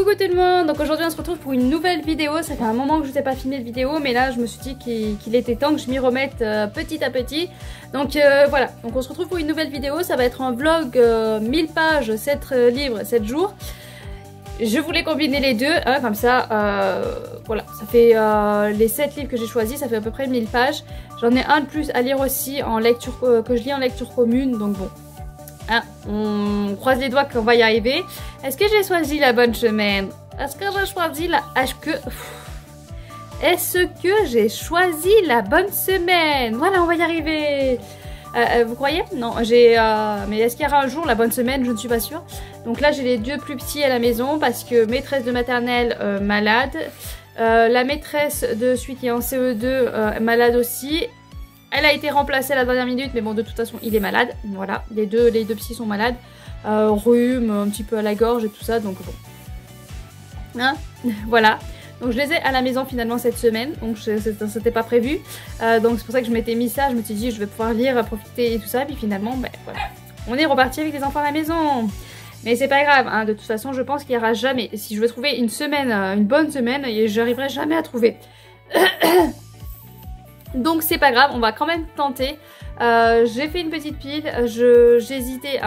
Coucou tout le monde, donc aujourd'hui on se retrouve pour une nouvelle vidéo. Ça fait un moment que je ne vous ai pas filmé de vidéo, mais là je me suis dit qu'il était temps que je m'y remette petit à petit. Donc voilà, donc on se retrouve pour une nouvelle vidéo. Ça va être un vlog 1000 pages, 7 livres, 7 jours. Je voulais combiner les deux, hein, comme ça, voilà, ça fait les 7 livres que j'ai choisis, ça fait à peu près 1000 pages. J'en ai un de plus à lire aussi en lecture, que je lis en lecture commune, donc bon. Hein, on croise les doigts qu'on va y arriver. Est-ce que j'ai choisi la bonne semaine? Est-ce que j'ai choisi la... Est-ce que j'ai choisi la bonne semaine? Voilà, on va y arriver. Vous croyez? Non, j'ai... Mais est-ce qu'il y aura un jour la bonne semaine? Je ne suis pas sûre. Donc là, j'ai les deux plus petits à la maison parce que maîtresse de maternelle malade. La maîtresse de celui qui est en CE2 malade aussi. Elle a été remplacée à la dernière minute, mais bon, de toute façon, il est malade. Voilà, les deux petits sont malades. Rhume, un petit peu à la gorge et tout ça, donc bon. Hein. Voilà. Donc je les ai à la maison finalement cette semaine, donc c'était pas prévu. Donc c'est pour ça que je m'étais mis ça, je me suis dit je vais pouvoir lire, profiter et tout ça. Puis finalement, ben voilà. On est reparti avec les enfants à la maison. Mais c'est pas grave, hein. De toute façon, je pense qu'il n'y aura jamais. Si je veux trouver une semaine, une bonne semaine, j'arriverai jamais à trouver. Donc c'est pas grave, on va quand même tenter. J'ai fait une petite pile, j'hésitais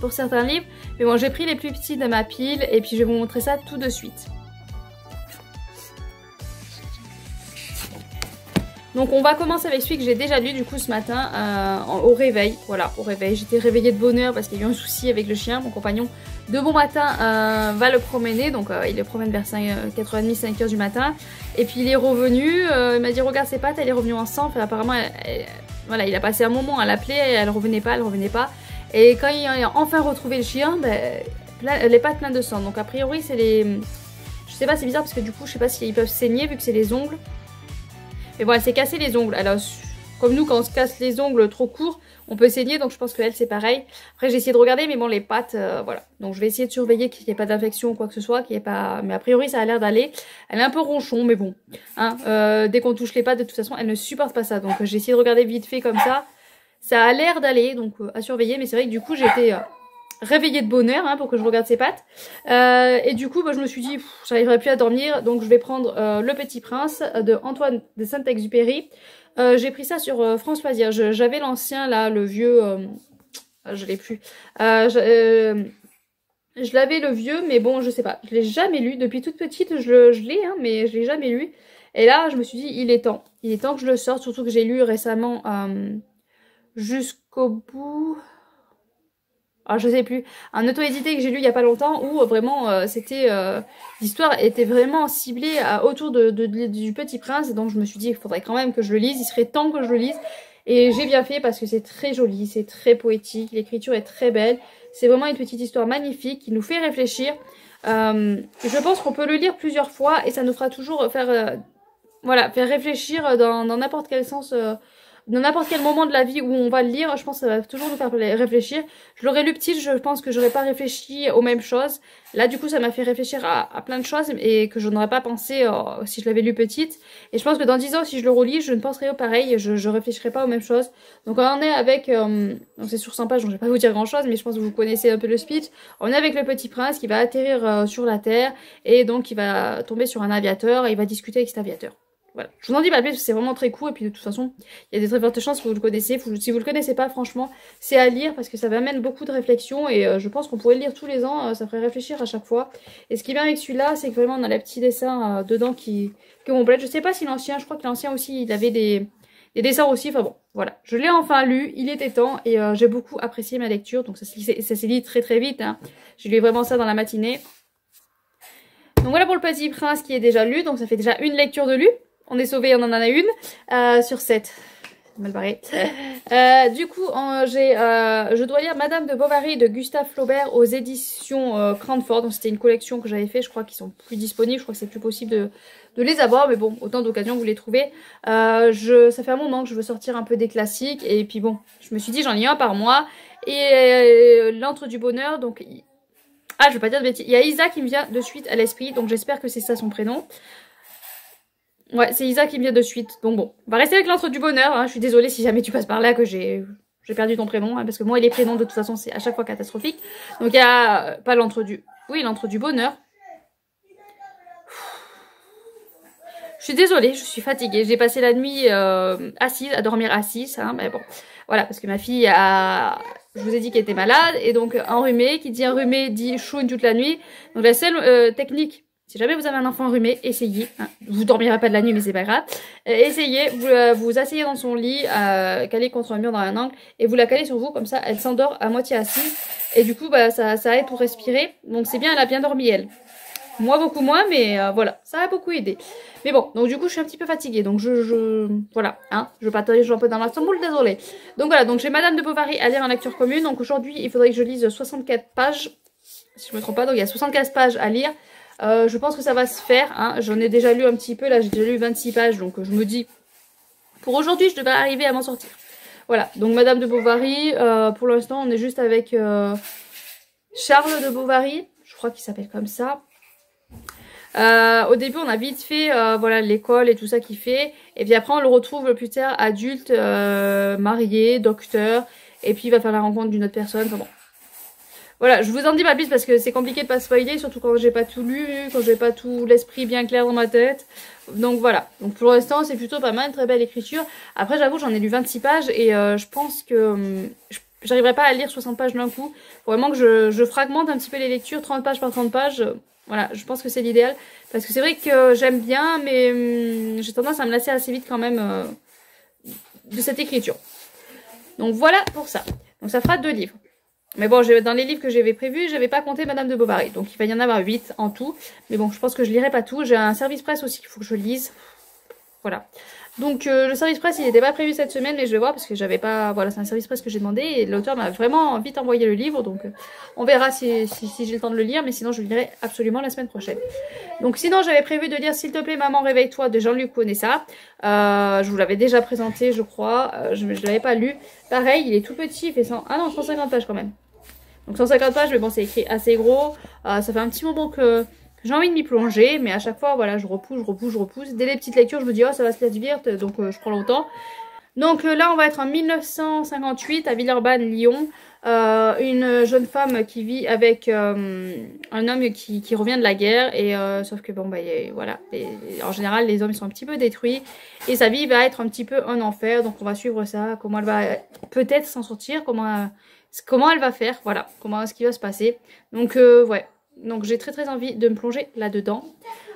pour certains livres, mais bon j'ai pris les plus petits de ma pile et puis je vais vous montrer ça tout de suite. Donc on va commencer avec celui que j'ai déjà lu du coup ce matin au réveil. Voilà, au réveil, j'étais réveillée de bonne heure parce qu'il y a eu un souci avec le chien. Mon compagnon de bon matin va le promener, donc il le promène vers 4h30, 5h du matin. Et puis il est revenu, il m'a dit regarde ses pattes, elle est revenue en sang. Enfin, apparemment, voilà, il a passé un moment à l'appeler, elle revenait pas. Et quand il a enfin retrouvé le chien, ben, les pattes pleines de sang. Donc a priori c'est les... Je sais pas, c'est bizarre parce que du coup je sais pas s'ils peuvent saigner vu que c'est les ongles. Mais bon, elle s'est cassé les ongles. Alors, comme nous, quand on se casse les ongles trop courts, on peut saigner. Donc, je pense qu'elle, c'est pareil. Après, j'ai essayé de regarder, mais bon, les pattes, voilà. Donc, je vais essayer de surveiller qu'il n'y ait pas d'infection ou quoi que ce soit. Qu'il y ait pas... Mais a priori, ça a l'air d'aller. Elle est un peu ronchon, mais bon. Hein, dès qu'on touche les pattes, de toute façon, elle ne supporte pas ça. Donc, j'ai essayé de regarder vite fait comme ça. Ça a l'air d'aller, donc à surveiller. Mais c'est vrai que du coup, j'étais... réveillée de bonne heure, hein, pour que je regarde ses pattes. Et du coup, bah, je me suis dit, j'arriverai plus à dormir, donc je vais prendre Le Petit Prince de Antoine de Saint-Exupéry. J'ai pris ça sur France Loisirs. J'avais l'ancien, là, le vieux... je l'ai plus. Je l'avais le vieux, mais bon, je sais pas. Je l'ai jamais lu. Depuis toute petite, je l'ai, hein, mais je l'ai jamais lu. Et là, je me suis dit, il est temps. Il est temps que je le sorte, surtout que j'ai lu récemment jusqu'au bout... Alors je sais plus, un auto-édité que j'ai lu il y a pas longtemps où vraiment c'était l'histoire était vraiment ciblée autour du Petit Prince, donc je me suis dit il faudrait quand même que je le lise, il serait temps que je le lise et j'ai bien fait parce que c'est très joli, c'est très poétique, l'écriture est très belle, c'est vraiment une petite histoire magnifique qui nous fait réfléchir. Je pense qu'on peut le lire plusieurs fois et ça nous fera toujours faire réfléchir dans n'importe quel sens. Dans n'importe quel moment de la vie où on va le lire, je pense que ça va toujours nous faire réfléchir. Je l'aurais lu petite, je pense que j'aurais pas réfléchi aux mêmes choses. Là, du coup, ça m'a fait réfléchir à plein de choses et que je n'aurais pas pensé si je l'avais lu petite. Et je pense que dans 10 ans, si je le relis, je ne penserai au pareil, je réfléchirai pas aux mêmes choses. Donc on en est avec, donc c'est sur 100 pages, donc je vais pas vous dire grand chose, mais je pense que vous connaissez un peu le speech. On est avec le Petit Prince qui va atterrir sur la Terre et donc il va tomber sur un aviateur et il va discuter avec cet aviateur. Voilà, je vous en dis pas plus parce que c'est vraiment très court et puis de toute façon il y a des très fortes chances que vous le connaissez. Si vous le connaissez pas, franchement c'est à lire parce que ça amène beaucoup de réflexion et je pense qu'on pourrait le lire tous les ans, ça ferait réfléchir à chaque fois. Et ce qui est bien avec celui-là, c'est que vraiment on a les petits dessins dedans qui complètent. Je sais pas si l'ancien, je crois que l'ancien aussi il avait des dessins aussi, enfin bon voilà. Je l'ai enfin lu, il était temps et j'ai beaucoup apprécié ma lecture, donc ça s'est dit très très vite, hein. J'ai lu vraiment ça dans la matinée. Donc voilà pour le Petit Prince qui est déjà lu, donc ça fait déjà une lecture de lu. On est sauvé, on en a une sur 7. Mal barré. Du coup, je dois lire Madame de Bovary de Gustave Flaubert aux éditions Cranford. Donc c'était une collection que j'avais fait. Je crois qu'ils sont plus disponibles. Je crois que c'est plus possible de les avoir. Mais bon, autant d'occasions vous les trouvez. Ça fait un moment que je veux sortir un peu des classiques. Et puis bon, je me suis dit j'en lis un par mois. Et L'Antre du Bonheur. Donc, je vais pas dire de bêtises. Il y a Isa qui me vient de suite à l'esprit. Donc j'espère que c'est ça son prénom. Ouais, c'est Isa qui me vient de suite. Donc bon, on va rester avec L'Antre du Bonheur. Hein. Je suis désolée si jamais tu passes par là que j'ai perdu ton prénom. Hein, parce que moi et les prénoms de toute façon c'est à chaque fois catastrophique. Donc il y a pas L'Antre du... Oui, L'Antre du Bonheur. Je suis désolée, je suis fatiguée. J'ai passé la nuit assise, à dormir assise, hein, mais bon. Voilà, parce que ma fille a... Je vous ai dit qu'elle était malade, et donc enrhumée, qui dit enrhumée dit choune toute la nuit. Donc la seule technique, si jamais vous avez un enfant enrhumé, essayez. Hein. Vous dormirez pas de la nuit, mais c'est pas grave. Essayez, vous asseyez dans son lit, calée contre un mur dans un angle, et vous la calez sur vous, comme ça elle s'endort à moitié assise. Et du coup, bah, ça aide pour respirer. Donc c'est bien, elle a bien dormi elle. Moi beaucoup moins, mais voilà, ça a beaucoup aidé. Mais bon, donc du coup je suis un petit peu fatiguée, donc voilà, hein, je patauge un peu dans la semoule, désolée. Donc voilà, donc j'ai Madame de Bovary à lire en lecture commune, donc aujourd'hui il faudrait que je lise 64 pages, si je me trompe pas, donc il y a 75 pages à lire. Je pense que ça va se faire, hein. J'en ai déjà lu un petit peu, là j'ai déjà lu 26 pages, donc je me dis, pour aujourd'hui je devrais arriver à m'en sortir. Voilà, donc Madame de Bovary, pour l'instant on est juste avec Charles de Bovary, je crois qu'il s'appelle comme ça. Au début on a vite fait voilà l'école et tout ça qu'il fait, et puis après on le retrouve plus tard adulte, marié, docteur, et puis il va faire la rencontre d'une autre personne. Enfin bon, voilà, je vous en dis pas plus parce que c'est compliqué de pas spoiler, surtout quand j'ai pas tout lu, quand j'ai pas tout l'esprit bien clair dans ma tête. Donc voilà, donc pour l'instant c'est plutôt pas mal, une très belle écriture. Après j'avoue j'en ai lu 26 pages et je pense que j'arriverai pas à lire 60 pages d'un coup. Faut vraiment que je fragmente un petit peu les lectures, 30 pages par 30 pages. Voilà, je pense que c'est l'idéal. Parce que c'est vrai que j'aime bien, mais j'ai tendance à me lasser assez vite quand même de cette écriture. Donc voilà pour ça. Donc ça fera 2 livres. Mais bon, dans les livres que j'avais prévus, j'avais pas compté Madame de Bovary. Donc il va y en avoir 8 en tout. Mais bon, je pense que je lirai pas tout. J'ai un service presse aussi qu'il faut que je lise. Voilà. Donc le service presse il n'était pas prévu cette semaine, mais je vais voir parce que j'avais pas, voilà, c'est un service presse que j'ai demandé et l'auteur m'a vraiment vite envoyé le livre, donc on verra si j'ai le temps de le lire, mais sinon je le lirai absolument la semaine prochaine. Donc sinon j'avais prévu de lire S'il te plaît maman réveille-toi de Jean-Luc Conessa. Je vous l'avais déjà présenté je crois, je l'avais pas lu. Pareil il est tout petit, il fait 150 pages quand même. Donc 150 pages, mais bon c'est écrit assez gros, ça fait un petit moment que j'ai envie de m'y plonger, mais à chaque fois, voilà, je repousse. Dès les petites lectures, je me dis, oh, ça va se lire vite, donc je prends longtemps. Donc là, on va être en 1958 à Villeurbanne, Lyon. Une jeune femme qui vit avec un homme qui revient de la guerre. Et sauf que, bon, bah, voilà, en général, les hommes ils sont un petit peu détruits. Et sa vie va être un petit peu un enfer. Donc on va suivre ça, comment elle va peut-être s'en sortir, comment elle va faire, voilà, ce qui va se passer. Donc, ouais. Donc j'ai très envie de me plonger là-dedans.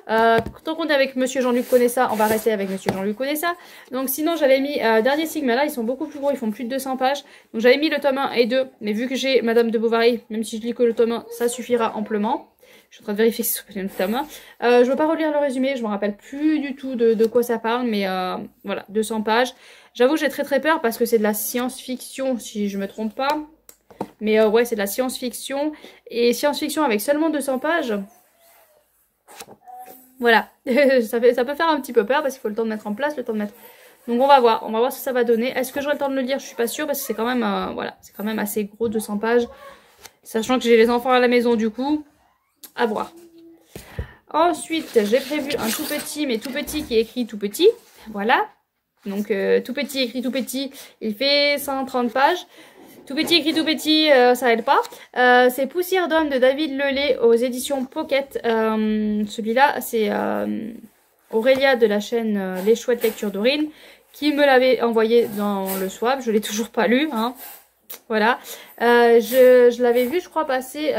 Tant qu'on est avec Monsieur Jean-Luc Conessa, on va rester avec Monsieur Jean-Luc Conessa. Donc sinon j'avais mis Dernier Signe, mais là ils sont beaucoup plus gros, ils font plus de 200 pages. Donc j'avais mis le tome 1 et 2, mais vu que j'ai Madame de Bovary, même si je lis que le tome 1, ça suffira amplement. Je suis en train de vérifier si c'est le tome 1. Je ne veux pas relire le résumé, je me rappelle plus du tout de quoi ça parle, mais voilà, 200 pages. J'avoue j'ai très peur parce que c'est de la science-fiction, si je me trompe pas. Mais ouais, c'est de la science-fiction. Et science-fiction avec seulement 200 pages. Voilà. ça peut faire un petit peu peur parce qu'il faut le temps de mettre en place, le temps de mettre... Donc on va voir ce que ça va donner. Est-ce que j'aurai le temps de le lire? Je suis pas sûre parce que c'est quand même, voilà, c'est quand même assez gros, 200 pages. Sachant que j'ai les enfants à la maison du coup. À voir. Ensuite, j'ai prévu un tout petit, mais tout petit qui est écrit tout petit. Voilà. Donc tout petit écrit tout petit, il fait 130 pages. Tout petit écrit tout petit, ça aide pas. C'est Poussière d'homme de David Lelay aux éditions Pocket. Celui-là, c'est Aurélia de la chaîne Les Chouettes Lectures d'Aurine qui me l'avait envoyé dans le swap. Je l'ai toujours pas lu, hein. Voilà. Je l'avais vu, je crois, passer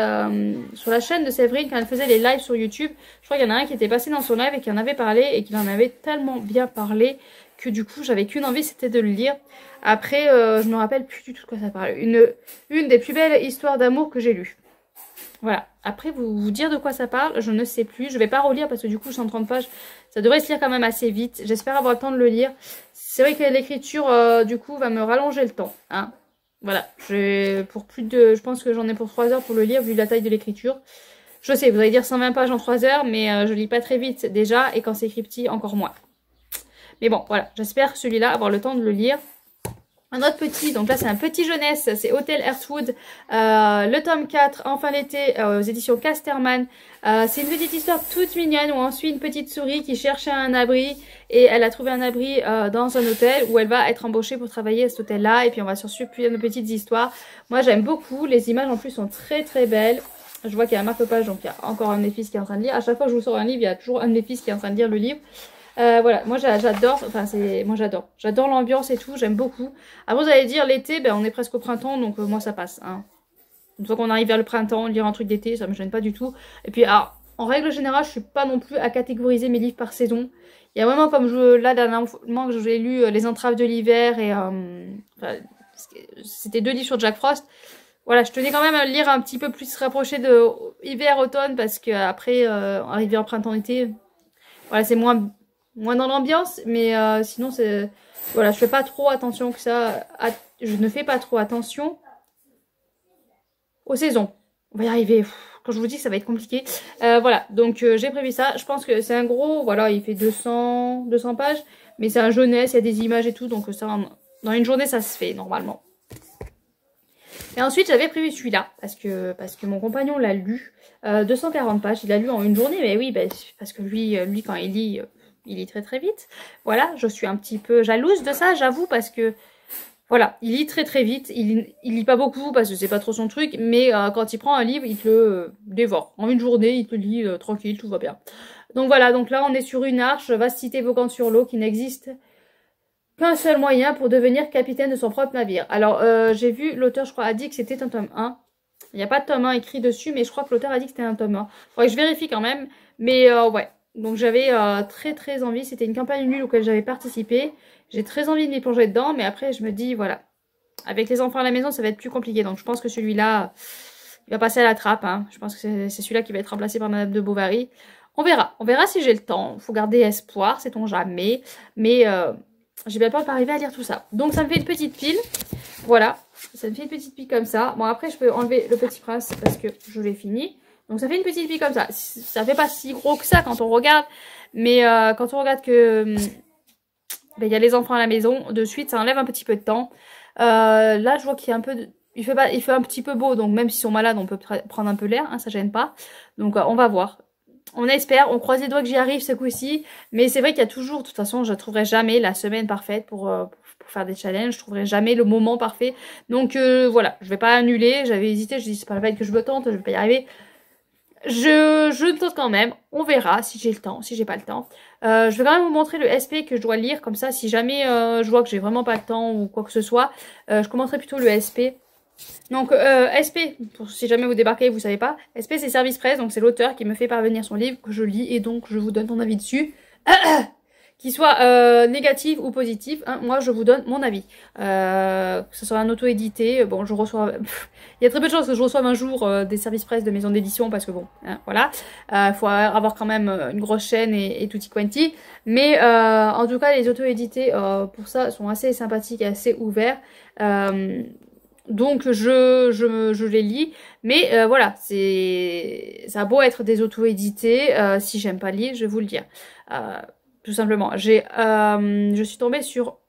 sur la chaîne de Séverine quand elle faisait les lives sur YouTube. Je crois qu'il y en a un qui était passé dans son live et qui en avait parlé et qui en avait tellement bien parlé que du coup j'avais qu'une envie, c'était de le lire. Après je me rappelle plus du tout de quoi ça parle. Une des plus belles histoires d'amour que j'ai lues. Voilà, après vous dire de quoi ça parle, je ne sais plus. Je vais pas relire parce que du coup 130 pages, ça devrait se lire quand même assez vite. J'espère avoir le temps de le lire. C'est vrai que l'écriture du coup va me rallonger le temps, hein. Voilà, je pense que j'en ai pour 3 heures pour le lire vu la taille de l'écriture. Je sais, vous allez dire 120 pages en 3 heures, mais je lis pas très vite déjà et quand c'est écrit petit encore moins. Mais bon, voilà, j'espère celui-là avoir le temps de le lire. Un autre petit, donc là c'est un petit jeunesse, c'est Hotel Earthwood, le tome 4, enfin l'été, aux éditions Casterman. C'est une petite histoire toute mignonne où on suit une petite souris qui cherche un abri et elle a trouvé un abri dans un hôtel où elle va être embauchée pour travailler à cet hôtel-là. Et puis on va sursuivre plein de petites histoires. Moi j'aime beaucoup, les images en plus sont très belles. Je vois qu'il y a un marque-page, donc il y a encore un de mes fils qui est en train de lire. À chaque fois que je vous sors un livre, il y a toujours un de mes fils qui est en train de lire le livre. Voilà, moi j'adore, enfin moi j'adore l'ambiance et tout, j'aime beaucoup. Après vous allez dire l'été, ben, on est presque au printemps, donc moi ça passe. Hein. Une fois qu'on arrive vers le printemps, lire un truc d'été, ça me gêne pas du tout. Et puis alors, en règle générale, je suis pas non plus à catégoriser mes livres par saison. Il y a vraiment comme là dernièrement que j'ai lu Les Entraves de l'hiver et enfin, c'était 2 livres sur Jack Frost. Voilà, je tenais quand même à lire un petit peu plus rapproché de hiver-automne parce que après arrivé en printemps-été, voilà, c'est moins dans l'ambiance, mais sinon c'est voilà, je fais pas trop attention que ça. Je ne fais pas trop attention aux saisons. On va y arriver. Quand je vous dis que ça va être compliqué. Voilà, donc j'ai prévu ça. Je pense que c'est un gros, voilà, il fait 200 pages, mais c'est un jeunesse, il y a des images et tout, donc ça, dans une journée, ça se fait normalement. Et ensuite, j'avais prévu celui-là, parce que mon compagnon l'a lu. 240 pages, il l'a lu en une journée, mais oui, ben, parce que lui quand il lit très très vite. Voilà, je suis un petit peu jalouse de ça, j'avoue, parce que voilà, il lit très très vite, il lit pas beaucoup parce que c'est pas trop son truc, mais quand il prend un livre, il te le dévore. En une journée, il te lit tranquille, tout va bien. Donc voilà, donc là on est sur une arche, vasticité vogant sur l'eau, qui n'existe qu'un seul moyen pour devenir capitaine de son propre navire. Alors j'ai vu, l'auteur je crois a dit que c'était un tome 1. Il n'y a pas de tome 1 écrit dessus, mais je crois que l'auteur a dit que c'était un tome 1. Faudrait que je vérifie quand même, mais ouais. Donc j'avais très très envie, c'était une campagne nulle auquel j'avais participé. J'ai très envie de m'y plonger dedans, mais après je me dis, voilà, avec les enfants à la maison, ça va être plus compliqué. Donc je pense que celui-là, il va passer à la trappe. Hein. Je pense que c'est celui-là qui va être remplacé par Madame de Bovary. On verra si j'ai le temps. Faut garder espoir, sait-on jamais. Mais j'ai bien peur de pas arriver à lire tout ça. Donc ça me fait une petite pile. Voilà, ça me fait une petite pile comme ça. Bon après je peux enlever le Petit Prince parce que je l'ai fini. Donc ça fait une petite pile comme ça. Ça fait pas si gros que ça quand on regarde. Mais quand on regarde que ben, y a les enfants à la maison, de suite ça enlève un petit peu de temps. Là je vois qu'il y a un peu de... il fait un petit peu beau, donc même s'ils sont malades on peut prendre un peu l'air, hein, ça gêne pas. Donc on va voir. On espère, on croise les doigts que j'y arrive ce coup-ci. Mais c'est vrai qu'il y a toujours, de toute façon je ne trouverai jamais la semaine parfaite pour faire des challenges. Je trouverai jamais le moment parfait. Donc voilà, je vais pas annuler. J'avais hésité, je dis c'est pas la peine que je me tente, je vais pas y arriver. Je me tente quand même, on verra si j'ai le temps, si j'ai pas le temps. Je vais quand même vous montrer le SP que je dois lire, comme ça si jamais je vois que j'ai vraiment pas le temps ou quoi que ce soit, je commencerai plutôt le SP. Donc SP, pour si jamais vous débarquez, vous savez pas, SP c'est Service Presse, donc c'est l'auteur qui me fait parvenir son livre que je lis et donc je vous donne mon avis dessus. Qu'il soit négatif ou positif, hein, moi je vous donne mon avis. Que ce soit un auto-édité, bon je reçois... il y a très peu de chances que je reçoive un jour des services presse de maison d'édition parce que bon, hein, voilà. Faut avoir quand même une grosse chaîne et tutti quanti. Mais en tout cas les auto-édités pour ça sont assez sympathiques et assez ouverts. Donc je les lis, mais voilà, ça a beau être des auto-édités, si j'aime pas lire, je vais vous le dire. Tout simplement. Je suis tombée sur...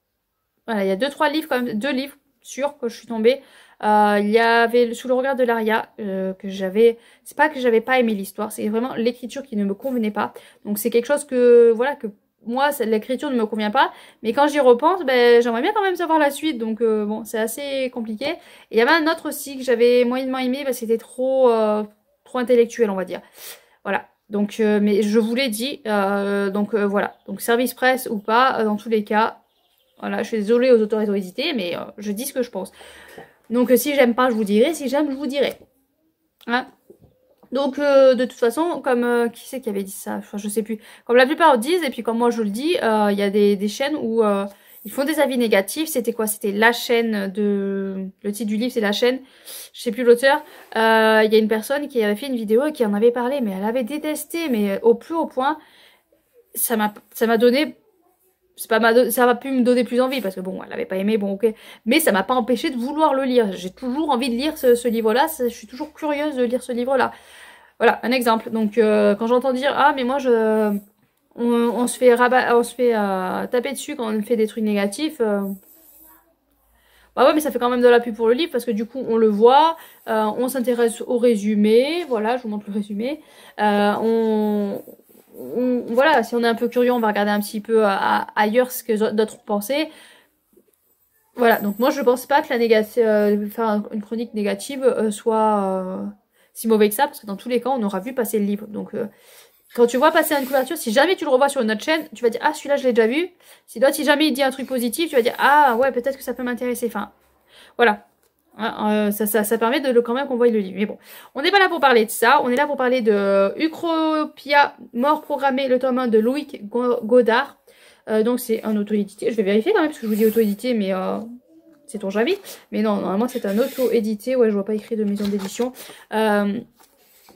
Voilà, il y a 2-3 livres quand même, 2 livres sûrs que je suis tombée. Il y avait Sous le regard de l'Aria que j'avais... C'est pas que j'avais pas aimé l'histoire, c'est vraiment l'écriture qui ne me convenait pas. Donc c'est quelque chose que... Voilà, que moi, l'écriture ne me convient pas. Mais quand j'y repense, ben, j'aimerais bien quand même savoir la suite. Donc bon, c'est assez compliqué. Et il y avait un autre aussi que j'avais moyennement aimé parce que c'était trop intellectuel, on va dire. Voilà. Donc, mais je vous l'ai dit, voilà. Donc, service presse ou pas, dans tous les cas, voilà, je suis désolée aux auteurs hésités, mais je dis ce que je pense. Donc, si j'aime pas, je vous dirai. Si j'aime, je vous dirai. Hein? Donc, de toute façon, comme qui c'est qui avait dit ça? Enfin, je sais plus. Comme la plupart disent, et puis comme moi je le dis, il y a des chaînes où ils font des avis négatifs. C'était quoi? C'était la chaîne de... Le titre du livre, c'est la chaîne. Je sais plus l'auteur. Il y a une personne qui avait fait une vidéo et qui en avait parlé, mais elle avait détesté, mais au plus haut point. Ça m'a donné... ça va pu me donner plus envie, parce que bon, elle avait pas aimé, bon ok. Mais ça m'a pas empêché de vouloir le lire. J'ai toujours envie de lire ce livre-là. Je suis toujours curieuse de lire ce livre-là. Voilà, un exemple. Donc, quand j'entends dire, ah, mais moi, on se fait taper dessus quand on fait des trucs négatifs. Bah ouais, mais ça fait quand même de la pub pour le livre parce que du coup, on le voit, on s'intéresse au résumé. Voilà, je vous montre le résumé. Voilà, si on est un peu curieux, on va regarder un petit peu ailleurs ce que d'autres pensaient. Voilà, donc moi, je pense pas que faire une chronique négative soit si mauvais que ça, parce que dans tous les cas, on aura vu passer le livre. Donc, quand tu vois passer une couverture, si jamais tu le revois sur une autre chaîne, tu vas dire, ah, celui-là, je l'ai déjà vu. Si jamais il dit un truc positif, tu vas dire, ah, ouais, peut-être que ça peut m'intéresser. Enfin, voilà. Ça permet de quand même qu'on voie le livre. Mais bon, on n'est pas là pour parler de ça. On est là pour parler de Ucropia, mort programmée, le tome 1 de Loïc Godard. Donc c'est un auto-édité. Je vais vérifier quand même parce que je vous dis auto-édité, mais c'est ton jamais. Mais non, normalement c'est un auto-édité. Ouais, je vois pas écrit de maison d'édition.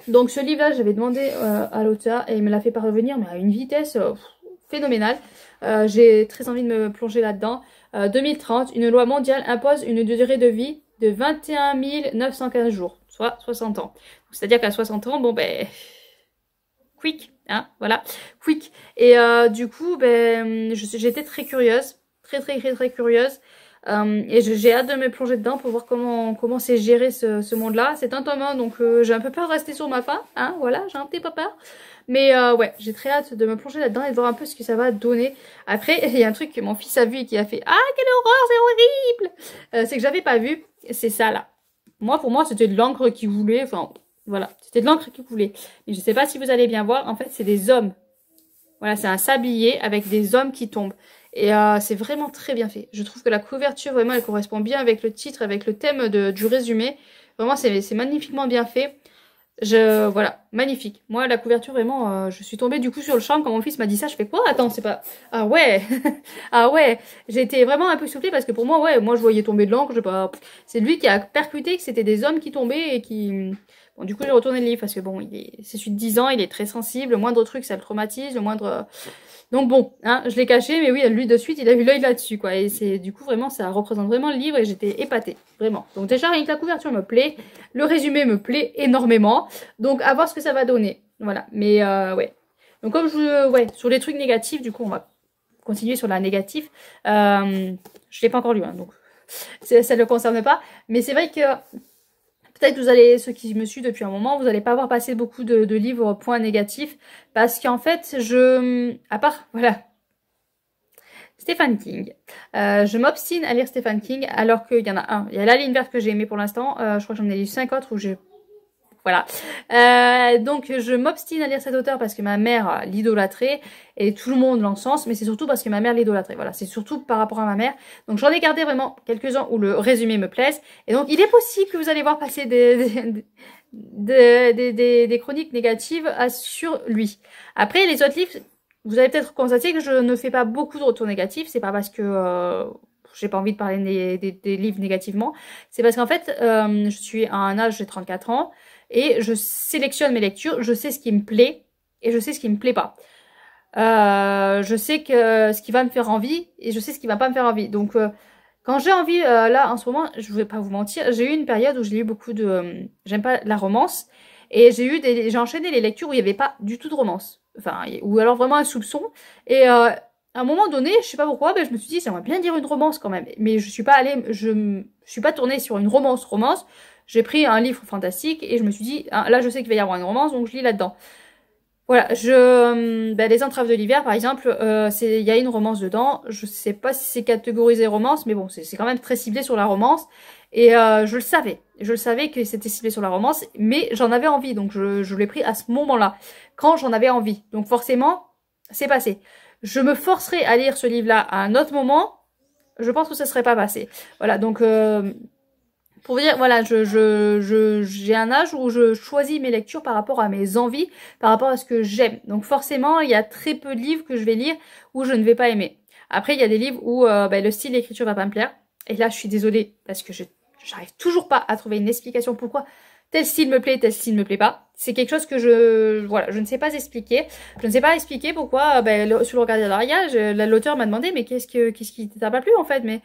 Donc ce livre-là, j'avais demandé à l'auteur et il me l'a fait parvenir, mais à une vitesse phénoménale. J'ai très envie de me plonger là-dedans. 2030, une loi mondiale impose une durée de vie de 21 915 jours, soit 60 ans. C'est-à-dire qu'à 60 ans, bon ben, quick, hein, voilà, quick. Et du coup, ben, j'étais très curieuse, très curieuse. Et j'ai hâte de me plonger dedans pour voir comment c'est géré ce monde-là. C'est un tome 1, donc j'ai un peu peur de rester sur ma faim, hein, voilà, j'ai un petit peu peur. Mais ouais, j'ai très hâte de me plonger là-dedans et de voir un peu ce que ça va donner. Après, il y a un truc que mon fils a vu et qui a fait « Ah, quelle horreur, c'est horrible !» C'est que j'avais pas vu, c'est ça là. Pour moi, c'était de l'encre qui voulait, enfin, voilà, c'était de l'encre qui coulait. Mais je sais pas si vous allez bien voir, en fait, c'est des hommes. Voilà, c'est un sablier avec des hommes qui tombent. Et c'est vraiment très bien fait. Je trouve que la couverture, vraiment, elle correspond bien avec le titre, avec le thème du résumé. Vraiment, c'est magnifiquement bien fait. Voilà, magnifique. Moi, la couverture, vraiment, je suis tombée du coup sur le charme quand mon fils m'a dit ça. Je fais quoi? Attends, c'est pas... Ah ouais. Ah ouais. J'ai été vraiment un peu soufflée parce que pour moi, ouais, moi, je voyais tomber de l'encre. C'est lui qui a percuté que c'était des hommes qui tombaient et qui... Bon, du coup, j'ai retourné le livre parce que bon, c'est celui de 10 ans, il est très sensible. Le moindre truc, ça le traumatise. Le moindre... Donc bon, hein, je l'ai caché, mais oui, lui de suite, il a eu l'œil là-dessus, quoi. Et c'est du coup vraiment, ça représente vraiment le livre et j'étais épatée, vraiment. Donc déjà, rien que la couverture me plaît, le résumé me plaît énormément. Donc à voir ce que ça va donner, voilà. Mais ouais. Donc comme ouais, sur les trucs négatifs, du coup, on va continuer sur la négative. Je l'ai pas encore lu, hein, donc ça ne le concerne pas. Mais c'est vrai que peut-être que vous allez, ceux qui me suivent depuis un moment, vous n'allez pas avoir passé beaucoup de livres points négatifs. Parce qu'en fait, à part, voilà, Stephen King. Je m'obstine à lire Stephen King alors qu'il y en a un. Il y a La Ligne Verte que j'ai aimé pour l'instant. Je crois que j'en ai lu 5 autres où j'ai... Voilà. Donc je m'obstine à lire cet auteur parce que ma mère l'idolâtrait et tout le monde l'encense, mais c'est surtout parce que ma mère l'idolâtrait. Voilà, c'est surtout par rapport à ma mère. Donc j'en ai gardé vraiment quelques-uns où le résumé me plaise. Et donc il est possible que vous allez voir passer des chroniques négatives sur lui. Après les autres livres, vous avez peut-être constaté que je ne fais pas beaucoup de retours négatifs. C'est pas parce que j'ai pas envie de parler des livres négativement. C'est parce qu'en fait, je suis à un âge, j'ai 34 ans. Et je sélectionne mes lectures, je sais ce qui me plaît et je sais ce qui me plaît pas. Je sais que ce qui va me faire envie et je sais ce qui va pas me faire envie. Donc quand j'ai envie, là en ce moment, je vais pas vous mentir, j'ai eu une période où j'ai lu beaucoup de... j'aime pas la romance. Et j'ai enchaîné les lectures où il n'y avait pas du tout de romance. Enfin, ou alors vraiment un soupçon. Et à un moment donné, je sais pas pourquoi, ben, je me suis dit, j'aimerais bien lire une romance quand même. Mais je suis pas tournée sur une romance. J'ai pris un livre fantastique et je me suis dit, ah, là je sais qu'il va y avoir une romance, donc je lis là-dedans. Voilà, Les Entraves de l'hiver par exemple, il y a une romance dedans. Je sais pas si c'est catégorisé romance, mais bon, c'est quand même très ciblé sur la romance. Et je le savais que c'était ciblé sur la romance, mais j'en avais envie, donc je l'ai pris à ce moment-là, quand j'en avais envie. Donc forcément, c'est passé. Je me forcerai à lire ce livre-là à un autre moment, je pense que ça serait pas passé. Voilà, donc... pour vous dire, voilà, j'ai un âge où je choisis mes lectures par rapport à mes envies, par rapport à ce que j'aime. Donc forcément, il y a très peu de livres que je vais lire où je ne vais pas aimer. Après, il y a des livres où le style d'écriture va pas me plaire. Et là, je suis désolée parce que j'arrive toujours pas à trouver une explication pourquoi tel style me plaît, tel style me plaît pas. C'est quelque chose que je ne sais pas expliquer. Je ne sais pas expliquer pourquoi, sur le regard d'Adaria, l'auteur m'a demandé, mais qu'est-ce qui t'a pas plu en fait, mais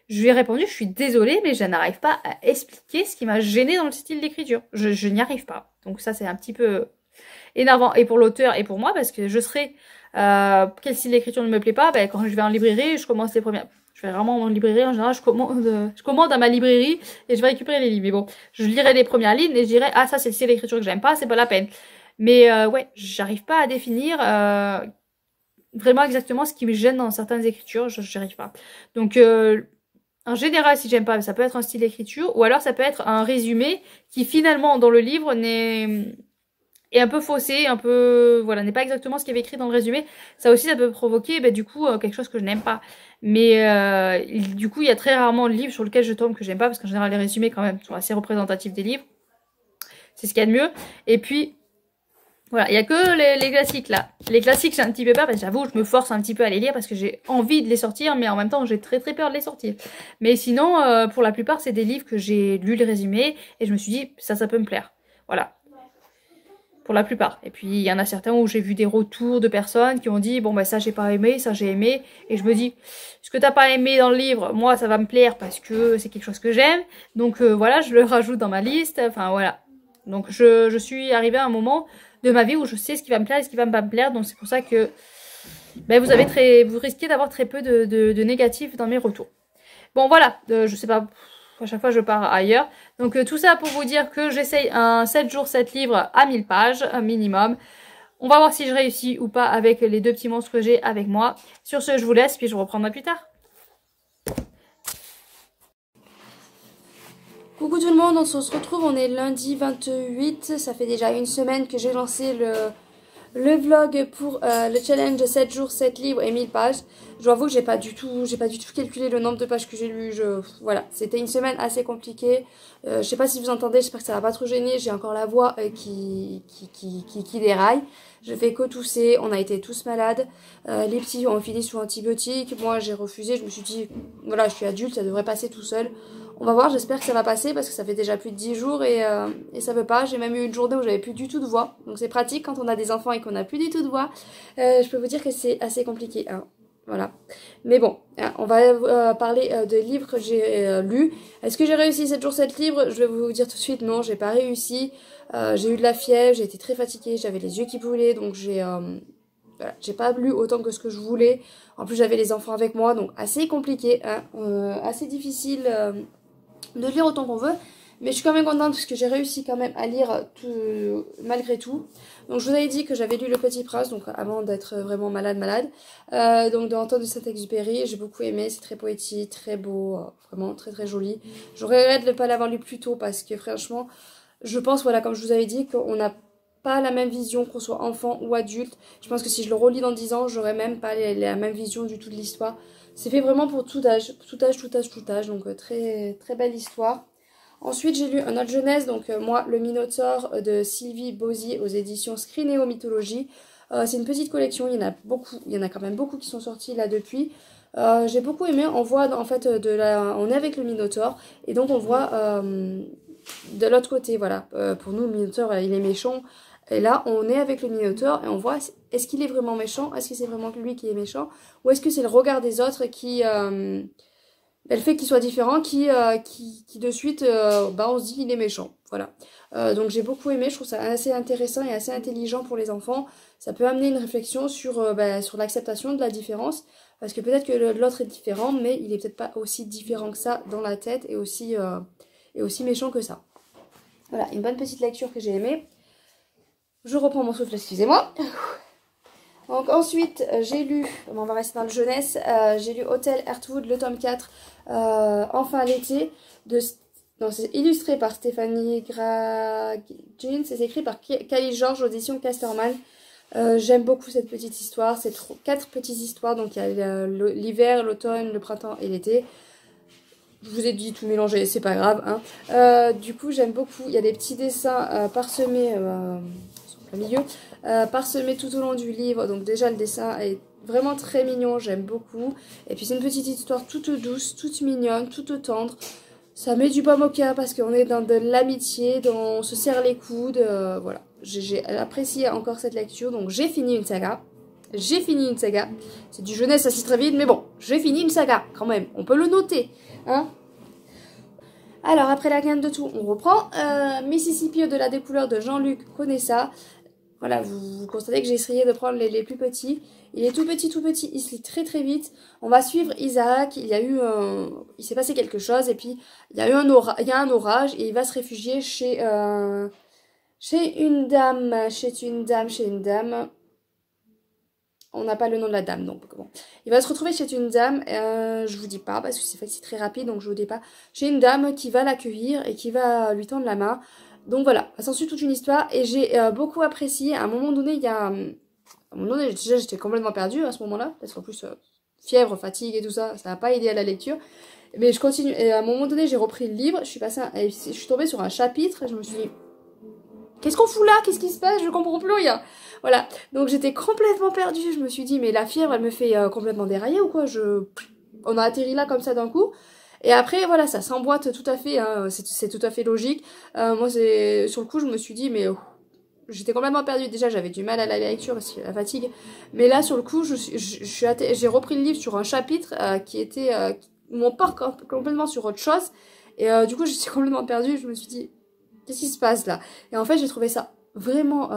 je lui ai répondu, je suis désolée, mais je n'arrive pas à expliquer ce qui m'a gênée dans le style d'écriture. Je n'y arrive pas. Donc ça, c'est un petit peu énervant. Et pour l'auteur et pour moi, parce que je serai... quel style d'écriture ne me plaît pas, quand je vais en librairie, je commence les premières... Je vais vraiment en librairie, en général, je commande à ma librairie et je vais récupérer les livres. Mais bon, je lirai les premières lignes et je dirai, ah ça c'est le style d'écriture que j'aime pas, c'est pas la peine. Mais ouais, j'arrive pas à définir vraiment exactement ce qui me gêne dans certaines écritures, j'y arrive pas. Donc... en général, si j'aime pas, ça peut être un style d'écriture, ou alors ça peut être un résumé qui finalement dans le livre est est un peu faussé, un peu, voilà, n'est pas exactement ce qu'il y avait écrit dans le résumé. Ça aussi, ça peut provoquer, du coup, quelque chose que je n'aime pas. Mais du coup, il y a très rarement de livres sur lesquels je tombe que j'aime pas, parce qu'en général, les résumés, quand même, sont assez représentatifs des livres. C'est ce qu'il y a de mieux. Et puis, voilà, il n'y a que les classiques là. Les classiques, j'ai un petit peu peur, parce que j'avoue, je me force un petit peu à les lire parce que j'ai envie de les sortir, mais en même temps, j'ai très peur de les sortir. Mais sinon, pour la plupart, c'est des livres que j'ai lu le résumé et je me suis dit, ça peut me plaire. Voilà. Pour la plupart. Et puis, il y en a certains où j'ai vu des retours de personnes qui ont dit, bon, ça j'ai pas aimé, ça j'ai aimé. Et je me dis, ce que t'as pas aimé dans le livre, moi, ça va me plaire parce que c'est quelque chose que j'aime. Donc voilà, je le rajoute dans ma liste. Enfin, voilà. Donc, je suis arrivée à un moment de ma vie où je sais ce qui va me plaire et ce qui va pas me plaire. Donc c'est pour ça que vous risquez d'avoir très peu de négatifs dans mes retours. Bon voilà, je sais pas, à chaque fois je pars ailleurs. Donc tout ça pour vous dire que j'essaye un 7 jours 7 livres à 1000 pages, un minimum. On va voir si je réussis ou pas avec les 2 petits monstres que j'ai avec moi. Sur ce, je vous laisse, puis je reprendrai plus tard. Coucou tout le monde, on se retrouve, on est lundi 28, ça fait déjà une semaine que j'ai lancé le vlog pour le challenge 7 jours, 7 livres et 1000 pages. Je dois avouer que j'ai pas du tout calculé le nombre de pages que j'ai lues, voilà, c'était une semaine assez compliquée. Je sais pas si vous entendez, j'espère que ça va pas trop gêner, j'ai encore la voix qui déraille. Je fais que tousser, on a été tous malades, les petits ont fini sous antibiotiques, moi j'ai refusé, je me suis dit, voilà, je suis adulte, ça devrait passer tout seul. On va voir, j'espère que ça va passer parce que ça fait déjà plus de 10 jours et ça veut pas. J'ai même eu une journée où j'avais plus du tout de voix. Donc c'est pratique quand on a des enfants et qu'on a plus du tout de voix. Je peux vous dire que c'est assez compliqué. Hein. Voilà. Mais bon, hein, on va parler de livres que j'ai lus. Est-ce que j'ai réussi 7 jours 7 livres? Je vais vous dire tout de suite, non, j'ai pas réussi. J'ai eu de la fièvre, j'ai été très fatiguée, j'avais les yeux qui brûlaient, donc voilà, j'ai pas lu autant que ce que je voulais. En plus, j'avais les enfants avec moi, donc assez compliqué, hein, assez difficile de lire autant qu'on veut. Mais je suis quand même contente parce que j'ai réussi quand même à lire tout, malgré tout. Donc je vous avais dit que j'avais lu Le Petit Prince, donc avant d'être vraiment malade. Donc de Antoine de Saint-Exupéry, j'ai beaucoup aimé, c'est très poétique, très beau, vraiment très joli. Je regrette de ne pas l'avoir lu plus tôt parce que franchement, je pense, voilà, comme je vous avais dit, qu'on n'a pas la même vision, qu'on soit enfant ou adulte. Je pense que si je le relis dans 10 ans, j'aurais même pas la même vision du tout de l'histoire. C'est fait vraiment pour tout âge, donc très belle histoire. Ensuite, j'ai lu un autre jeunesse, donc moi, Le Minotaure de Sylvie Bauzy aux éditions Scrinéo Mythologie. C'est une petite collection, il y en a beaucoup, il y en a quand même beaucoup qui sont sortis là depuis. J'ai beaucoup aimé, on voit en fait on est avec le Minotaure et donc on voit de l'autre côté, voilà. Pour nous, le Minotaure, il est méchant. Et là, on est avec le Minotaure et on voit, est-ce qu'il est vraiment méchant? Est-ce que c'est vraiment lui qui est méchant? Ou est-ce que c'est le regard des autres qui... le fait qu'il soit différent qui de suite, on se dit qu'il est méchant. Voilà. Donc j'ai beaucoup aimé, je trouve ça assez intéressant et assez intelligent pour les enfants. Ça peut amener une réflexion sur l'acceptation de la différence. Parce que peut-être que l'autre est différent, mais il est peut-être pas aussi différent que ça dans la tête et aussi méchant que ça. Voilà, une bonne petite lecture que j'ai aimée. Je reprends mon souffle, excusez-moi. Donc ensuite, j'ai lu, on va rester dans le jeunesse, j'ai lu Hôtel Heartwood, le tome 4, enfin l'été, c'est illustré par Stéphanie Gragin, c'est écrit par Kali George, audition Casterman. J'aime beaucoup cette petite histoire, c'est 4 petites histoires, donc il y a l'hiver, l'automne, le printemps et l'été. Je vous ai dit tout mélangé, c'est pas grave. Hein. Du coup, j'aime beaucoup. Il y a des petits dessins parsemés au milieu, parsemés tout au long du livre. Donc déjà, le dessin est vraiment très mignon, j'aime beaucoup. Et puis c'est une petite histoire toute douce, toute mignonne, toute tendre. Ça met du baume au cœur parce qu'on est dans de l'amitié, on se serre les coudes. Voilà, j'ai apprécié encore cette lecture. Donc j'ai fini une saga. C'est du jeunesse assez très vite, mais bon, j'ai fini une saga quand même. On peut le noter. Hein. Alors, après la gamme de tout, on reprend. Mississippi au-delà des couleurs de Jean-Luc Conessa. Voilà, vous constatez que j'ai essayé de prendre les plus petits. Il est tout petit, il se lit très vite. On va suivre Isaac. Il s'est passé quelque chose et puis il y a un orage et il va se réfugier chez une dame. On n'a pas le nom de la dame, donc bon. Il va se retrouver chez une dame, je vous dis pas, parce que c'est très rapide, donc je vous dis pas. Chez une dame qui va l'accueillir et qui va lui tendre la main. Donc voilà, ça s'ensuit toute une histoire et j'ai beaucoup apprécié. À un moment donné, il y a... À un moment donné, déjà j'étais complètement perdue à ce moment-là, parce qu'en plus, fièvre, fatigue et tout ça, ça n'a pas aidé à la lecture. Mais je continue, et à un moment donné, j'ai repris le livre, je suis tombée sur un chapitre, et je me suis dit, qu'est-ce qu'on fout là? Qu'est-ce qui se passe? Je comprends plus rien. Voilà, donc j'étais complètement perdue, je me suis dit, mais la fièvre, elle me fait complètement dérailler ou quoi? On a atterri là comme ça d'un coup. Et après, voilà, ça s'emboîte tout à fait, hein, c'est tout à fait logique. Moi, sur le coup, je me suis dit, mais j'étais complètement perdue. Déjà, j'avais du mal à la lecture parce que la fatigue. Mais là, sur le coup, j'ai repris le livre sur un chapitre qui était... où on part complètement sur autre chose. Et du coup, je suis complètement perdue. Je me suis dit, qu'est-ce qui se passe là? Et en fait, j'ai trouvé ça vraiment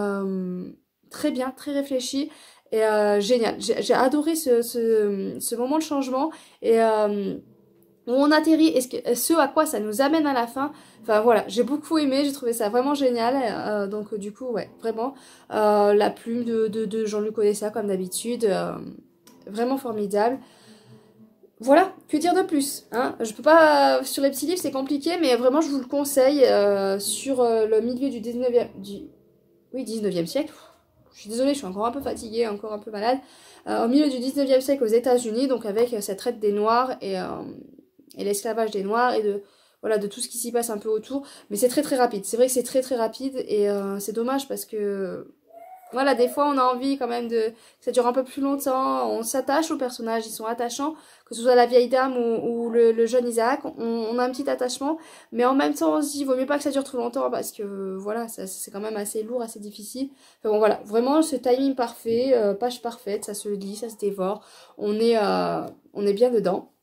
très bien, très réfléchi. Et génial. J'ai adoré ce moment de changement. Et... où on atterrit et ce à quoi ça nous amène à la fin. Enfin voilà, j'ai beaucoup aimé, j'ai trouvé ça vraiment génial. Donc du coup, ouais, vraiment, la plume de Jean-Luc Odessa comme d'habitude, vraiment formidable. Voilà, que dire de plus, hein? Je peux pas, sur les petits livres c'est compliqué, mais vraiment je vous le conseille, sur le milieu du 19e, oui, 19e siècle. Je suis désolée, je suis encore un peu fatiguée, encore un peu malade. Au milieu du 19e siècle aux États-Unis, donc avec cette traite des Noirs et l'esclavage des Noirs et voilà, de tout ce qui s'y passe un peu autour. Mais c'est très très rapide. C'est vrai que c'est très très rapide et c'est dommage parce que voilà, des fois on a envie quand même que ça dure un peu plus longtemps. On s'attache aux personnages, ils sont attachants, que ce soit la vieille dame ou le jeune Isaac. On a un petit attachement, mais en même temps on se dit, vaut mieux pas que ça dure trop longtemps parce que voilà, c'est quand même assez lourd, assez difficile. Enfin bon voilà, vraiment ce timing parfait, page parfaite, ça se lit, ça se dévore. On est bien dedans.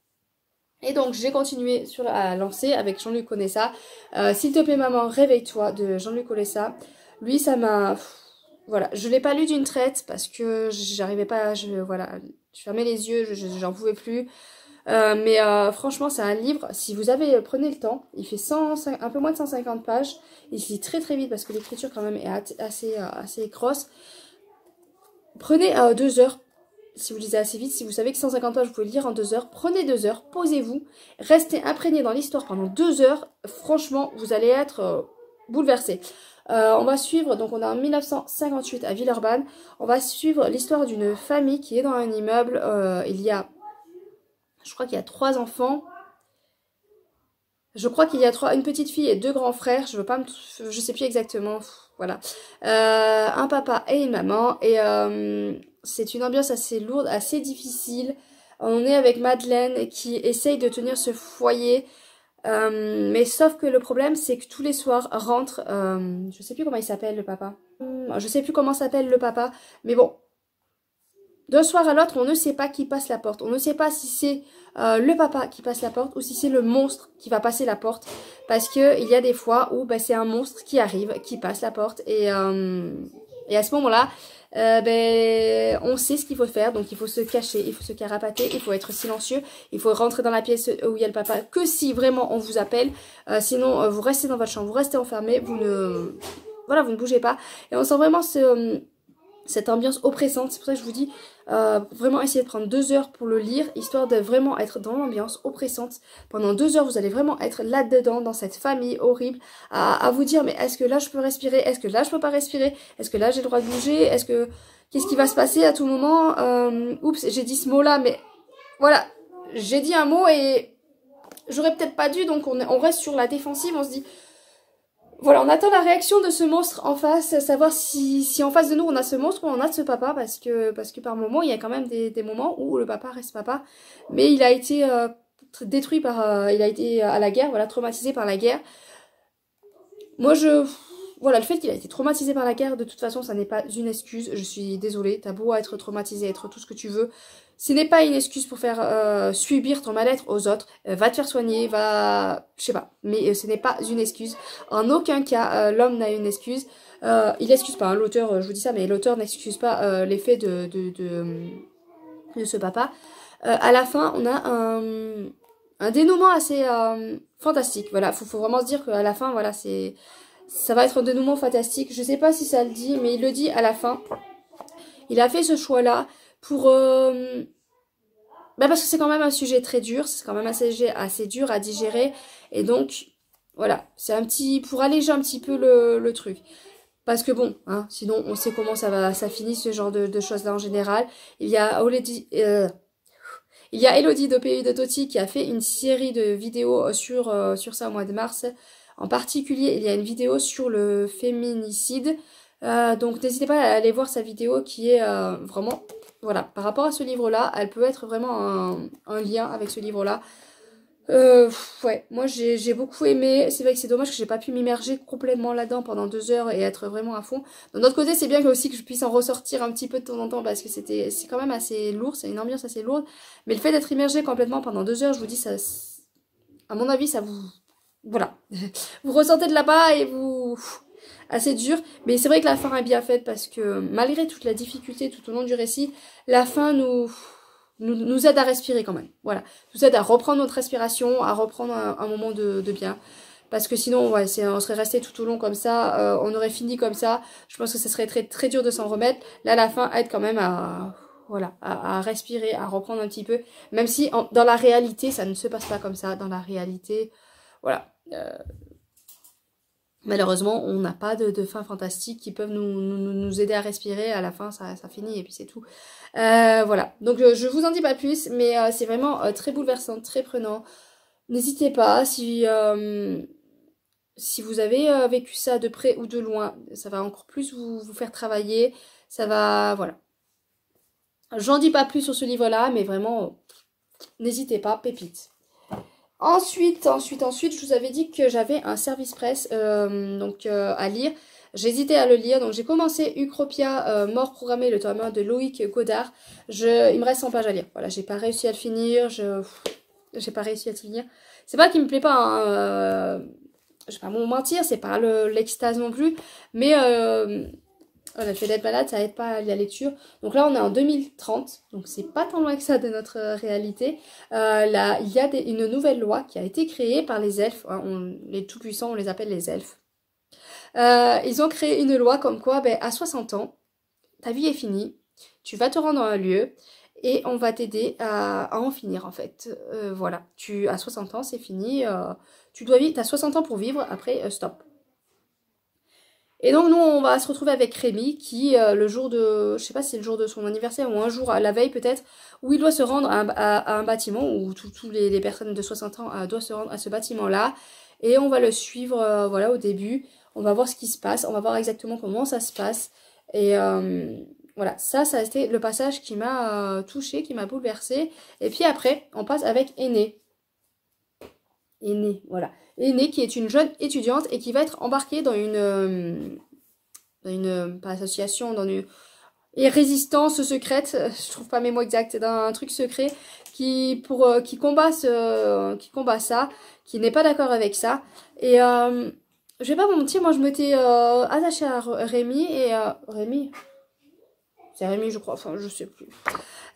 Et donc j'ai continué à lancer avec Jean-Luc Odessa. S'il te plaît maman, réveille-toi de Jean-Luc Odessa. Lui ça m'a... Voilà, je l'ai pas lu d'une traite parce que j'arrivais pas... Voilà, je fermais les yeux, j'en pouvais plus. Mais franchement c'est un livre, si vous avez... Prenez le temps, il fait un peu moins de 150 pages. Il se lit très très vite parce que l'écriture quand même est assez grosse. Prenez 2 heures. Si vous lisez assez vite, si vous savez que 150 pages, vous pouvez le lire en 2 heures, prenez 2 heures, posez-vous, restez imprégné dans l'histoire pendant 2 heures. Franchement, vous allez être bouleversé. On va suivre, donc on est en 1958 à Villeurbanne, on va suivre l'histoire d'une famille qui est dans un immeuble. Je crois qu'il y a 3 enfants. Je crois qu'il y a une petite fille et 2 grands frères, je sais plus exactement, voilà. Un papa et une maman, et c'est une ambiance assez lourde, assez difficile. On est avec Madeleine qui essaye de tenir ce foyer, mais sauf que le problème c'est que tous les soirs rentre, je sais plus comment il s'appelle le papa. Je sais plus comment s'appelle le papa, mais bon. D'un soir à l'autre, on ne sait pas qui passe la porte. On ne sait pas si c'est le papa qui passe la porte ou si c'est le monstre qui va passer la porte. Parce que il y a des fois où c'est un monstre qui arrive, qui passe la porte. Et à ce moment-là, on sait ce qu'il faut faire. Donc il faut se cacher, il faut se carapater, il faut être silencieux. Il faut rentrer dans la pièce où il y a le papa que si vraiment on vous appelle. Sinon, vous restez dans votre chambre, vous restez enfermé, vous ne bougez pas. Et on sent vraiment cette ambiance oppressante. C'est pour ça que je vous dis, vraiment essayez de prendre 2 heures pour le lire, histoire de vraiment être dans l'ambiance oppressante. Pendant 2 heures, vous allez vraiment être là-dedans, dans cette famille horrible, à vous dire, mais est-ce que là je peux respirer? Est-ce que là je peux pas respirer? Est-ce que là j'ai le droit de bouger? Qu'est-ce qui va se passer à tout moment? Oups, j'ai dit ce mot-là, mais voilà, j'ai dit un mot et j'aurais peut-être pas dû, donc on reste sur la défensive, on se dit... Voilà, on attend la réaction de ce monstre en face, savoir si en face de nous on a ce monstre ou on a ce papa, parce que par moment il y a quand même des moments où le papa reste papa, mais il a été détruit il a été à la guerre, voilà, traumatisé par la guerre. Moi voilà, le fait qu'il a été traumatisé par la guerre, de toute façon ça n'est pas une excuse, je suis désolée, t'as beau être traumatisé, être tout ce que tu veux, ce n'est pas une excuse pour faire subir ton mal-être aux autres. Va te faire soigner, je sais pas. Mais ce n'est pas une excuse. En aucun cas, l'homme n'a une excuse. Il excuse pas, hein, l'auteur, je vous dis ça, mais l'auteur n'excuse pas l'effet de ce papa. À la fin, on a un dénouement assez fantastique. Voilà, faut vraiment se dire qu'à la fin, voilà, ça va être un dénouement fantastique. Je sais pas si ça le dit, mais il le dit à la fin. Il a fait ce choix-là pour... parce que c'est quand même un sujet très dur, c'est quand même un sujet assez dur à digérer. Et donc, Voilà, c'est un petit... pour alléger un petit peu le truc. Parce que bon, hein, sinon on sait comment ça finit ce genre de choses-là en général. Il y a Elodie d'OPU de Toti qui a fait une série de vidéos sur ça au mois de mars. En particulier, il y a une vidéo sur le féminicide. Donc n'hésitez pas à aller voir sa vidéo qui est vraiment... Voilà, par rapport à ce livre-là, elle peut être vraiment un lien avec ce livre-là. Ouais, moi j'ai beaucoup aimé. C'est vrai que c'est dommage que j'ai pas pu m'immerger complètement là-dedans pendant 2 heures et être vraiment à fond. D'un autre côté, c'est bien aussi que je puisse en ressortir un petit peu de temps en temps parce que c'est quand même assez lourd, c'est une ambiance assez lourde. Mais le fait d'être immergé complètement pendant 2 heures, je vous dis, ça, à mon avis, ça vous... Voilà. Vous ressentez de là-bas et vous... Assez dur. Mais c'est vrai que la fin est bien faite parce que malgré toute la difficulté tout au long du récit, la fin nous aide à respirer quand même. Voilà. Nous aide à reprendre notre respiration, à reprendre un moment de bien. Parce que sinon, ouais, on serait resté tout au long comme ça, on aurait fini comme ça. Je pense que ce serait très, très dur de s'en remettre. Là, la fin aide quand même voilà, à respirer, à reprendre un petit peu. Même si dans la réalité, ça ne se passe pas comme ça. Dans la réalité, voilà. Malheureusement, on n'a pas de fin fantastique qui peuvent nous aider à respirer. À la fin, ça finit et puis c'est tout. Voilà. Donc, je vous en dis pas plus, mais c'est vraiment très bouleversant, très prenant. N'hésitez pas, si vous avez vécu ça de près ou de loin, ça va encore plus vous faire travailler. Ça va... Voilà. J'en dis pas plus sur ce livre-là, mais vraiment, n'hésitez pas, pépite. Ensuite, je vous avais dit que j'avais un service presse à lire. J'hésitais à le lire, donc j'ai commencé Ucropia, Mort programmée, le tome 1 de Loïc Godard. Il me reste 100 pages à lire. Voilà, j'ai pas réussi à le finir. J'ai pas réussi à le finir. C'est pas qu'il me plaît pas, hein, je vais pas vous mentir, c'est pas l'extase non plus, mais le fait d'être malade, ça aide pas à la lecture. Donc là, on est en 2030, donc c'est pas tant loin que ça de notre réalité. Là, il y a une nouvelle loi qui a été créée par les elfes. Hein, les tout-puissants, on les appelle les elfes. Ils ont créé une loi comme quoi, à 60 ans, ta vie est finie, tu vas te rendre dans un lieu et on va t'aider à en finir en fait. Voilà, à 60 ans, c'est fini. T'as 60 ans pour vivre, après, stop. Et donc nous on va se retrouver avec Rémi qui le jour de, je sais pas si c'est le jour de son anniversaire ou un jour à la veille peut-être, où il doit se rendre à un bâtiment où tous les personnes de 60 ans doivent se rendre à ce bâtiment là et on va le suivre voilà au début, on va voir ce qui se passe, on va voir exactement comment ça se passe et voilà, ça a été le passage qui m'a touchée, qui m'a bouleversée et puis après on passe avec Aîné. Aîné, voilà. Aîné qui est une jeune étudiante et qui va être embarquée dans une pas association, dans une résistance secrète, je trouve pas mes mots exacts, c'est dans un truc secret qui combat ça, qui n'est pas d'accord avec ça. Et je vais pas vous mentir, moi je m'étais attachée à Rémi et Rémi. C'est Rémi, je crois, enfin je sais plus.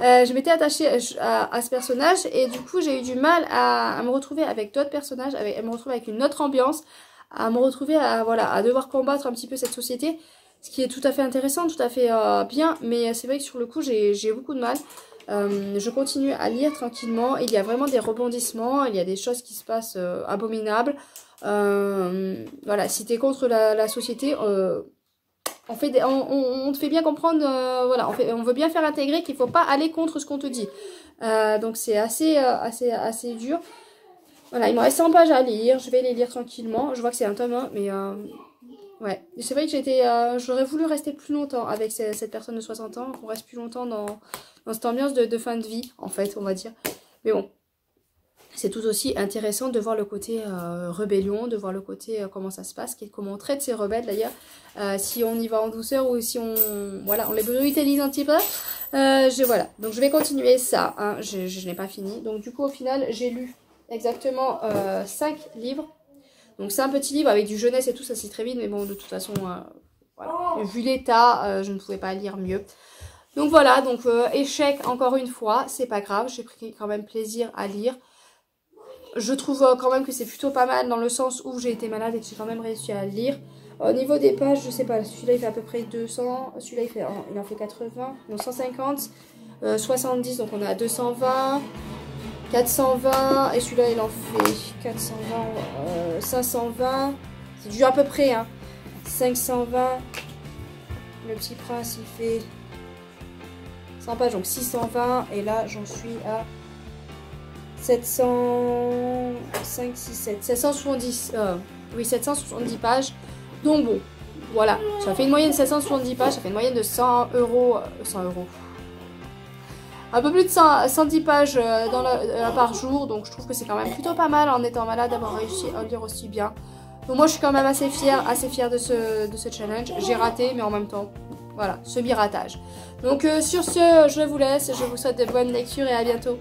Je m'étais attachée à ce personnage et du coup j'ai eu du mal à me retrouver avec d'autres personnages, à me retrouver avec une autre ambiance, à me retrouver à devoir combattre un petit peu cette société, ce qui est tout à fait intéressant, tout à fait bien, mais c'est vrai que sur le coup j'ai beaucoup de mal. Je continue à lire tranquillement, il y a vraiment des rebondissements, il y a des choses qui se passent abominables. Voilà, si t'es contre la société... on te fait bien comprendre, voilà, on veut bien faire intégrer qu'il faut pas aller contre ce qu'on te dit. Donc c'est assez dur. Voilà, il me reste 100 pages à lire, je vais les lire tranquillement. Je vois que c'est un tome 1, mais ouais. C'est vrai que j'aurais voulu rester plus longtemps avec cette personne de 60 ans, qu'on reste plus longtemps dans cette ambiance de fin de vie, en fait, on va dire. Mais bon. C'est tout aussi intéressant de voir le côté rébellion, de voir le côté comment ça se passe, comment on traite ces rebelles d'ailleurs, si on y va en douceur ou si on les brutalise un petit peu. Voilà, donc je vais continuer ça, hein. Je n'ai pas fini. Donc du coup au final j'ai lu exactement 5 livres. Donc c'est un petit livre avec du jeunesse et tout, ça c'est très vite, mais bon de toute façon, voilà. Vu l'état, je ne pouvais pas lire mieux. Donc voilà, donc échec encore une fois, c'est pas grave, j'ai pris quand même plaisir à lire. Je trouve quand même que c'est plutôt pas mal dans le sens où j'ai été malade et que j'ai quand même réussi à le lire. Au niveau des pages, je sais pas, celui-là il fait à peu près 200, celui-là il en fait 80, non 150, 70, donc on est à 220. 420 et celui-là il en fait 420, 520, c'est du à peu près hein. 520, le petit prince il fait 100 pages donc 620 et là j'en suis à 705, 6, 7, 770, oui 770 pages donc bon voilà ça fait une moyenne de 770 pages, ça fait une moyenne de 100 euros, 100 euros. Un peu plus de 110 pages par jour, donc je trouve que c'est quand même plutôt pas mal en étant malade d'avoir réussi à lire aussi bien. Donc moi je suis quand même assez fière de ce challenge. J'ai raté mais en même temps, voilà, semi-ratage. Donc sur ce, je vous laisse, je vous souhaite de bonnes lectures et à bientôt.